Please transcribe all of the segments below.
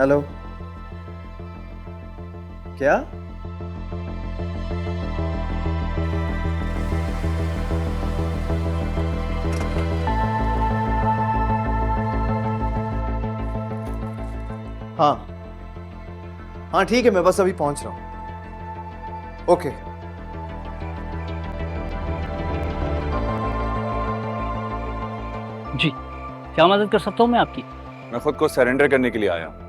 Hello. क्या? हाँ हाँ ठीक है, मैं बस अभी पहुंच रहा हूं। ओके। जी, क्या मदद कर सकता हूँ मैं आपकी? मैं खुद को सरेंडर करने के लिए आया हूँ।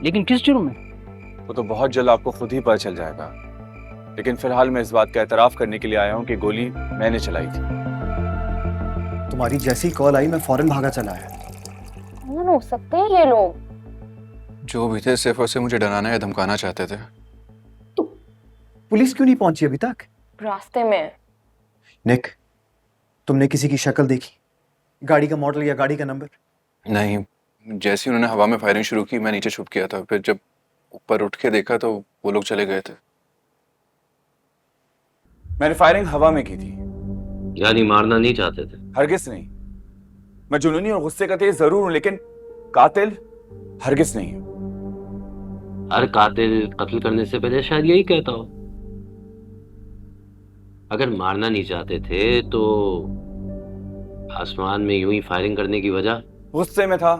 लेकिन किस जुर्म में? वो तो बहुत जल्द आपको खुद ही पता चल जाएगा, लेकिन फिलहाल मैं इस बात का एतराफ करने के लिए आया हूँ कि गोली मैंने चलाई थी। तुम्हारी जैसी कॉल आई मैं फौरन भागा चला आया। कौन हो सकते हैं ये लोग? जो भी थे सिर्फ और सिर्फ मुझे डराना या धमकाना चाहते थे। तो पुलिस क्यों नहीं पहुंची अभी तक? रास्ते में। निक, तुमने किसी की शक्ल देखी? गाड़ी का मॉडल या गाड़ी का नंबर? नहीं, जैसे ही उन्होंने हवा में फायरिंग शुरू की मैं नीचे छुप गया था। फिर जब ऊपर उठ के देखा तो वो लोग चले गए थे। मैंने फायरिंग हवा में की थी। यानी मारना नहीं चाहते थे? हरगिज नहीं। मैं जुनूनी और गुस्से का तेज जरूर हूं, लेकिन कातिल हरगिज नहीं हूं। हर कातिल कत्ल करने से पहले शायद यही कहता हो। अगर मारना नहीं चाहते थे तो आसमान में यूं ही फायरिंग करने की वजह? गुस्से में था,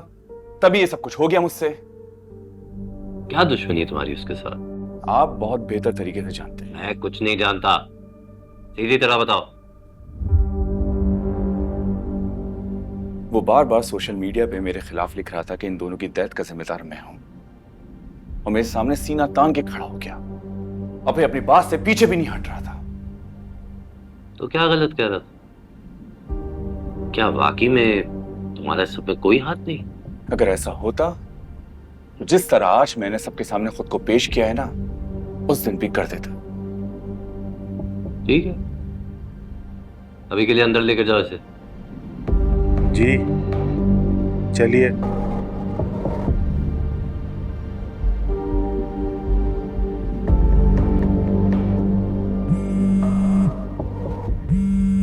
तभी ये सब कुछ हो गया मुझसे। क्या दुश्मनी है तुम्हारी उसके साथ? आप बहुत बेहतर तरीके से जानते हैं। मैं कुछ नहीं जानता, सीधी तरह बताओ। वो बार बार सोशल मीडिया पे मेरे खिलाफ लिख रहा था कि इन दोनों की डेथ का जिम्मेदार मैं हूं, और मेरे सामने सीना तान के खड़ा हो गया। अभी अपनी बात से पीछे भी नहीं हट रहा था। तो क्या गलत कह रहा था? क्या वाकई में तुम्हारा इस सब में कोई हाथ नहीं? अगर ऐसा होता तो जिस तरह आज मैंने सबके सामने खुद को पेश किया है ना, उस दिन भी कर देता। ठीक है, अभी के लिए अंदर लेकर जाओ इसे। जी चलिए।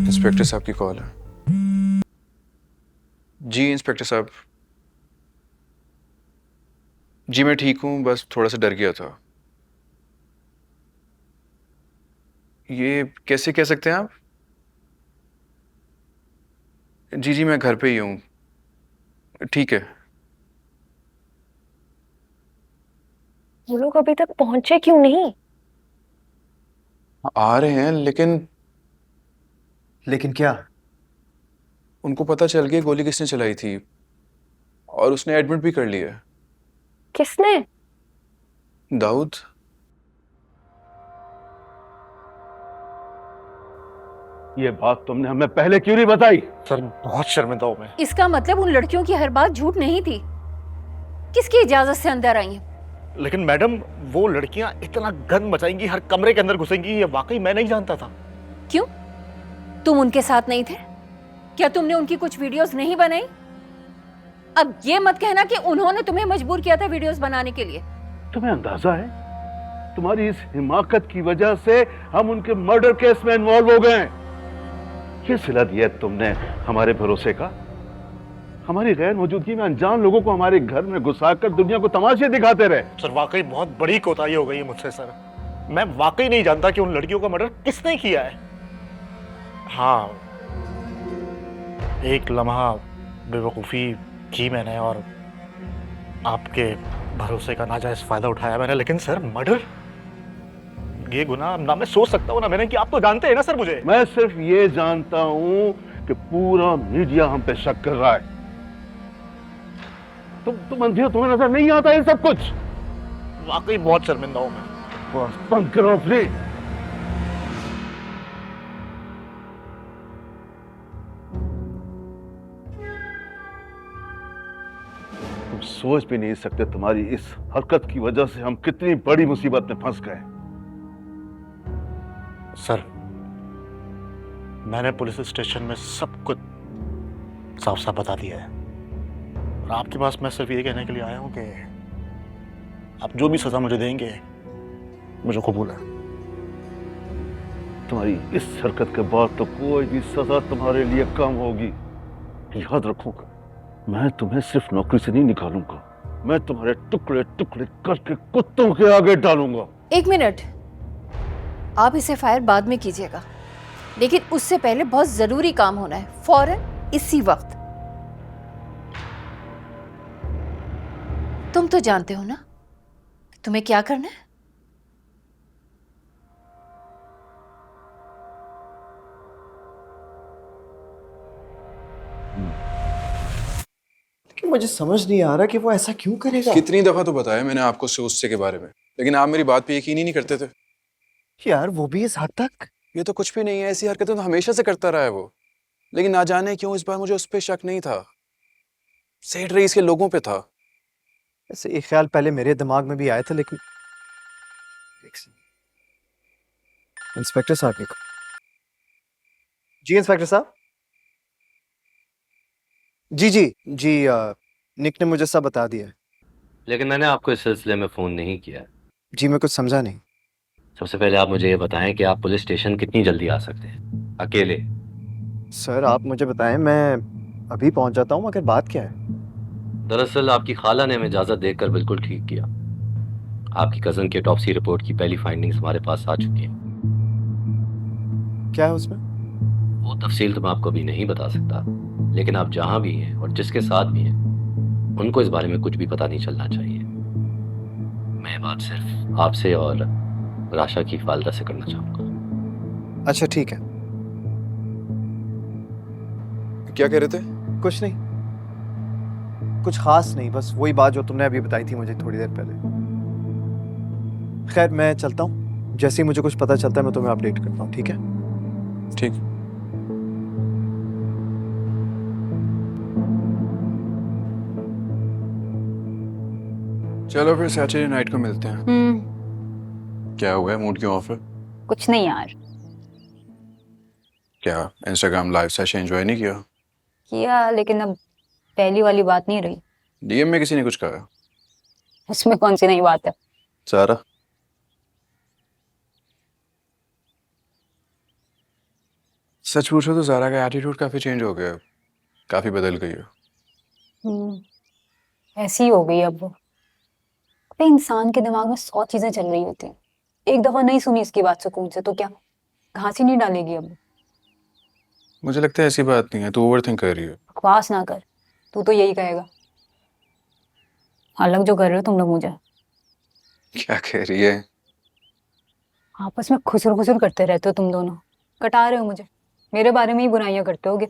इंस्पेक्टर साहब की कॉल है। जी इंस्पेक्टर साहब। जी मैं ठीक हूँ, बस थोड़ा सा डर गया था। ये कैसे कह सकते हैं आप? जी जी मैं घर पे ही हूँ। ठीक है। ये लोग अभी तक पहुंचे क्यों नहीं? आ रहे हैं, लेकिन क्या? उनको पता चल गया गोली किसने चलाई थी, और उसने एडमिट भी कर लिया। किसने? दाऊद। ये बात तुमने हमें पहले क्यों नहीं बताई? सर बहुत शर्मिंदा हूं मैं। इसका मतलब उन लड़कियों की हर बात झूठ नहीं थी। किसकी इजाजत से अंदर आई हैं? लेकिन मैडम वो लड़कियां इतना गंद मचाएंगी, हर कमरे के अंदर घुसेंगी, ये वाकई मैं नहीं जानता था। क्यों? तुम उनके साथ नहीं थे? क्या तुमने उनकी कुछ वीडियोस नहीं बनाई? अब ये मत कहना कि उन्होंने तुम्हें मजबूर किया था वीडियोस बनाने के लिए। तुम्हें अंदाजा है तुम्हारी इस हिमाकत की वजह से हम उनके मर्डर केस में इन्वॉल्व हो गए। ये सिला दिया तुमने हमारे भरोसे का। हमारी गैर मौजूदगी में अनजान लोगों को हमारे घर में घुसाकर दुनिया को तमाशे दिखाते रहे। सर वाकई बहुत बड़ी कोताही हो गई है मुझसे सर। मैं वाकई नहीं जानता कि उन लड़कियों का मर्डर किसने किया है। हाँ, एक लम्हा बेवकूफ़ी की मैंने और आपके भरोसे का नाजायज फायदा उठाया मैंने, लेकिन सर मर्डर, ये गुनाह ना मैं सोच सकता हूँ ना मैंने, कि आप तो जानते हैं ना सर मुझे। मैं सिर्फ ये जानता हूं कि पूरा मीडिया हम पे शक कर रहा है। तुम अंधे हो, तुम्हें नजर नहीं आता ये सब कुछ? वाकई बहुत शर्मिंदा हूँ मैं। बस बंद करो प्लीज। तुम सोच भी नहीं सकते तुम्हारी इस हरकत की वजह से हम कितनी बड़ी मुसीबत में फंस गए। सर मैंने पुलिस स्टेशन में सब कुछ साफ साफ बता दिया है, और आपके पास मैं सिर्फ ये कहने के लिए आया हूं कि आप जो भी सजा मुझे देंगे मुझे कबूल है। तुम्हारी इस हरकत के बाद तो कोई भी सजा तुम्हारे लिए कम होगी। याद रखूंगा, मैं तुम्हें सिर्फ नौकरी से नहीं निकालूंगा, मैं तुम्हारे टुकड़े टुकड़े करके कुत्तों के आगे डालूंगा। एक मिनट, आप इसे फायर बाद में कीजिएगा, लेकिन उससे पहले बहुत जरूरी काम होना है, फौरन इसी वक्त। तुम तो जानते हो ना तुम्हें क्या करना है? लेकिन मुझे समझ नहीं आ रहा कि वो ऐसा क्यों करेगा। कितनी दफा तो बताया मैंने आपको उससे के बारे में, लेकिन आप मेरी बात पे यकीन ही नहीं करते थे। यार वो भी इस हद तक? ये तो कुछ भी नहीं है, ऐसी हरकतें तो हमेशा से करता रहा है वो, लेकिन ना जाने क्यों इस बार मुझे उस पर शक नहीं था। सेठ रईस के लोगों पे था। ऐसे एक ख्याल पहले मेरे दिमाग में भी आया था, लेकिन इंस्पेक्टर साहब की। जी इंस्पेक्टर साहब। जी जी जी, निक ने मुझे सब बता दिया है। लेकिन मैंने आपको इस सिलसिले में फ़ोन नहीं किया। जी मैं कुछ समझा नहीं। सबसे पहले आप मुझे ये बताएं कि आप पुलिस स्टेशन कितनी जल्दी आ सकते हैं, अकेले? सर आप मुझे बताएं, मैं अभी पहुंच जाता हूं, मगर बात क्या है? दरअसल आपकी खाला ने हमें इजाज़त देकर बिल्कुल ठीक किया। आपकी कज़न की ऑटोप्सी रिपोर्ट की पहली फाइंडिंग्स हमारे पास आ चुकी हैं। क्या है उसमें? वो तफसील तो मैं आपको अभी नहीं बता सकता, लेकिन आप जहाँ भी हैं और जिसके साथ भी हैं, उनको इस बारे में कुछ भी पता नहीं चलना चाहिए। मैं बात सिर्फ आपसे और राशा की वालदा से करना चाहूँगा। अच्छा ठीक है। क्या कह रहे थे? कुछ नहीं, कुछ खास नहीं, बस वही बात जो तुमने अभी बताई थी मुझे थोड़ी देर पहले। खैर मैं चलता हूँ, जैसे ही मुझे कुछ पता चलता है मैं तुम्हें अपडेट करता हूँ, ठीक है? ठीक। चलो फिर सैटरडे नाइट को मिलते हैं। क्या हुआ है, मूड क्यों ऑफ है? कुछ नहीं यार। क्या इंस्टाग्राम लाइव सेशन एंजॉय नहीं किया? किया, लेकिन अब पहली वाली बात नहीं रही। डीएम में किसी ने कुछ कहा? उसमें कौन सी नई बात है? सारा? सच पूछो तो ज़ारा का एटीट्यूड काफी चेंज हो गया है, काफी बदल गई है। ऐसी ही हो गई अब वो। अबे इंसान के दिमाग में 100 चीजें चल रही होती हैं। एक दफा नहीं सुनी इसकी बात सुकून से तो क्या घास ही नहीं डालेगी अब? मुझे लगता है ऐसी बात नहीं है, तू ओवरथिंक कर रही है। बकवास ना कर, तू तो यही कहेगा। अलग जो कर रहे हो तुम लोग मुझे। क्या कह रही है? आपस में खुसर खुसर करते रहते हो तुम दोनों, कटा रहे हो मुझे, मेरे बारे में ही बुराइयां करते होगे।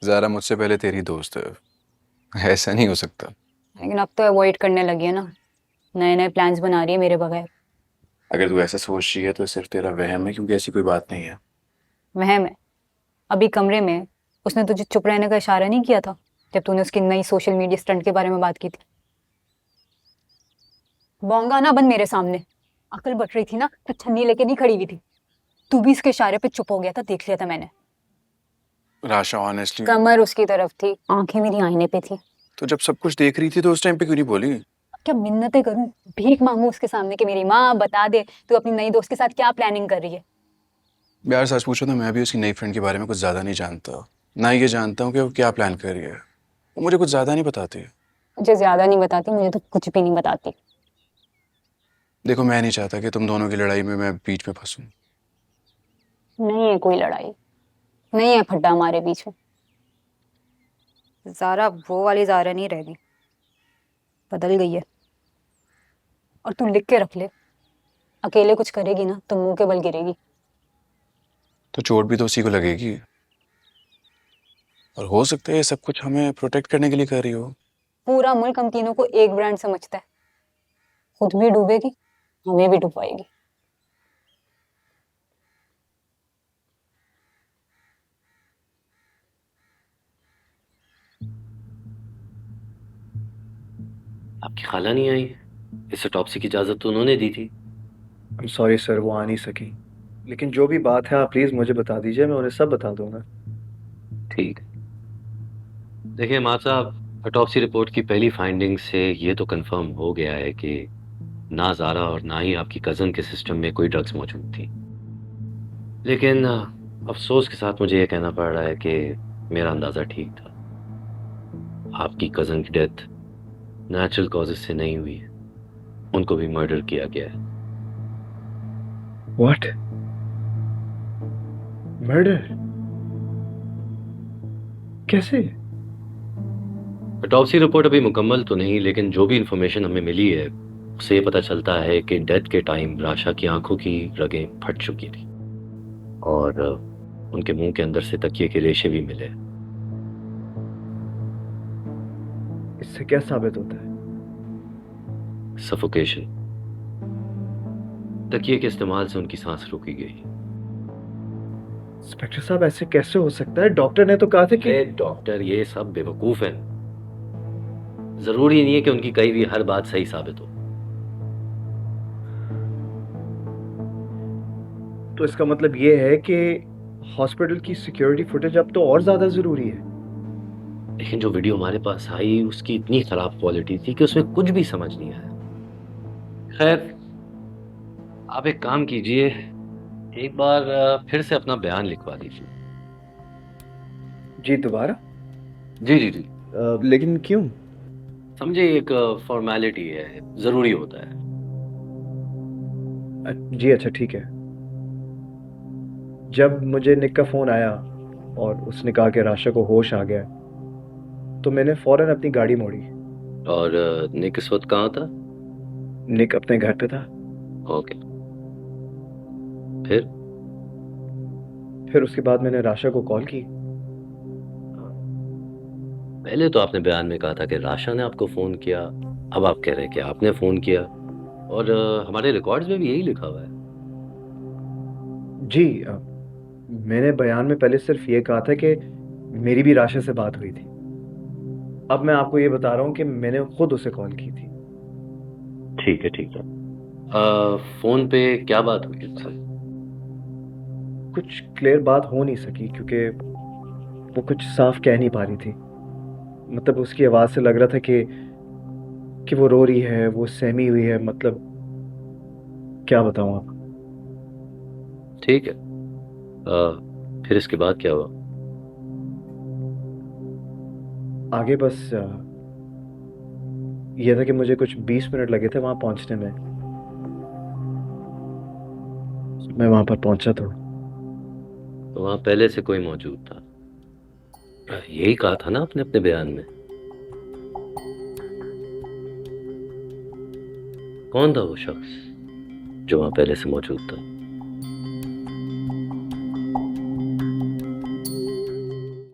ज़ारा मुझसे पहले तेरी दोस्त है, ऐसा नहीं हो सकता। लेकिन अब तो अवॉइड करने लगी है ना, नए नए प्लान्स बना रही है मेरे बगैर। अगर तू ऐसा सोच रही है तो सिर्फ तेरा वहम है, क्योंकि ऐसी कोई बात नहीं है। वहम है? अभी कमरे में उसने तुझे चुप रहने का इशारा नहीं किया था जब तूने उसकी नई सोशल मीडिया स्टंट के बारे में बात की थी? बोंगा ना बन मेरे सामने। अकल बट रही थी ना तो छन्नी लेके नहीं खड़ी हुई थी। तू भी इसके इशारे पे चुप हो गया था, देख लिया था मैंने। राशा ऑनेस्टली, कमर उसकी तरफ थी, आंखें मेरी आईने पे थी। तो जब सब कुछ देख रही थी तो उस टाइम पे क्यों नहीं बोली? क्या मिन्नतें करूं, भीख मांगू उसके सामने कि मेरी माँ बता दे तू अपनी नई दोस्त के साथ क्या प्लानिंग कर रही है? यार सच पूछो तो मैं भी उसकी नई फ्रेंड के बारे में कुछ ज्यादा नहीं जानता, ना ये जानता हूँ कि वो क्या प्लान कर रही है। वो मुझे कुछ ज्यादा नहीं बताती। मुझे ज्यादा नहीं बताती, मुझे तो कुछ भी नहीं बताती। देखो मैं नहीं चाहता कि तुम दोनों की लड़ाई में मैं बीच में फंसूं। नहीं है कोई लड़ाई, नहीं है फड्डा हमारे बीच में। ज़ारा वो वाली ज़ारा नहीं रह गई, बदल गई है। और तू लिख के रख ले, अकेले कुछ करेगी ना तो मुंह के बल गिरेगी। तो चोट भी तो उसी को लगेगी, और हो सकता है ये सब कुछ हमें प्रोटेक्ट करने के लिए कर रही हो। पूरा मुल्क हम तीनों को एक ब्रांड समझता है। खुद भी डूबेगी, हमें भी डुबाएगी। आपकी खाला नहीं आई? इस ऑटोप्सी की इजाज़त तो उन्होंने दी थी। I'm sorry सर, वो आ नहीं सकी, लेकिन जो भी बात है आप प्लीज़ मुझे बता दीजिए, मैं उन्हें सब बता दूंगा। ठीक। देखिए माँ साहब, ऑटोप्सी रिपोर्ट की पहली फाइंडिंग से ये तो कंफर्म हो गया है कि ना ज़ारा और ना ही आपकी कज़न के सिस्टम में कोई ड्रग्स मौजूद थी। लेकिन अफसोस के साथ मुझे ये कहना पड़ रहा है कि मेरा अंदाज़ा ठीक था। आपकी कज़न की डेथ नेचुरल कॉजेज से नहीं हुई है, उनको भी मर्डर किया गया है। व्हाट? मर्डर? कैसे? ऑटोप्सी रिपोर्ट अभी मुकम्मल तो नहीं, लेकिन जो भी इंफॉर्मेशन हमें मिली है उससे ये पता चलता है कि डेथ के टाइम राशा की आंखों की रगें फट चुकी थी और उनके मुंह के अंदर से तकिए के रेशे भी मिले। इससे क्या साबित होता है? सफोकेशन। तकिए के इस्तेमाल से उनकी सांस रोकी गई। इंस्पेक्टर साहब, ऐसे कैसे हो सकता है? डॉक्टर ने तो कहा था कि डॉक्टर ये सब बेवकूफ हैं। जरूरी नहीं है कि उनकी कही हुई हर बात सही साबित हो। तो इसका मतलब ये है कि हॉस्पिटल की सिक्योरिटी फुटेज अब तो और ज्यादा जरूरी है। लेकिन जो वीडियो हमारे पास आई उसकी इतनी खराब क्वालिटी थी कि उसमें कुछ भी समझ नहीं आया। खैर, आप एक काम कीजिए, एक बार फिर से अपना बयान लिखवा दीजिए। जी, दोबारा? जी जी जी। लेकिन क्यों? समझे, एक फॉर्मेलिटी है, जरूरी होता है। जी अच्छा, ठीक है। जब मुझे निक का फोन आया और उसने कहा कि राशा को होश आ गया, तो मैंने फौरन अपनी गाड़ी मोड़ी। और निक इस वक्त कहाँ था? निक अपने घर पे था। ओके। फिर उसके बाद मैंने राशा को कॉल की। पहले तो आपने बयान में कहा था कि राशा ने आपको फोन किया, अब आप कह रहे हैं कि आपने फोन किया, और हमारे रिकॉर्ड्स में भी यही लिखा हुआ है। जी, मैंने बयान में पहले सिर्फ ये कहा था कि मेरी भी राशा से बात हुई थी। अब मैं आपको ये बता रहा हूँ कि मैंने खुद उसे कॉल की थी। ठीक है ठीक है। फोन पे क्या बात हुई उससे? कुछ क्लियर बात हो नहीं सकी क्योंकि वो कुछ साफ कह नहीं पा रही थी। मतलब उसकी आवाज से लग रहा था कि वो रो रही है, वो सहमी हुई है। मतलब क्या बताऊं आप। ठीक है। फिर इसके बाद क्या हुआ? आगे बस ये था कि मुझे कुछ 20 मिनट लगे थे वहां पहुंचने में। मैं वहां पर पहुंचा तो वहां पहले से कोई मौजूद था? यही कहा था ना आपने अपने बयान में। कौन था वो शख्स जो वहां पहले से मौजूद था?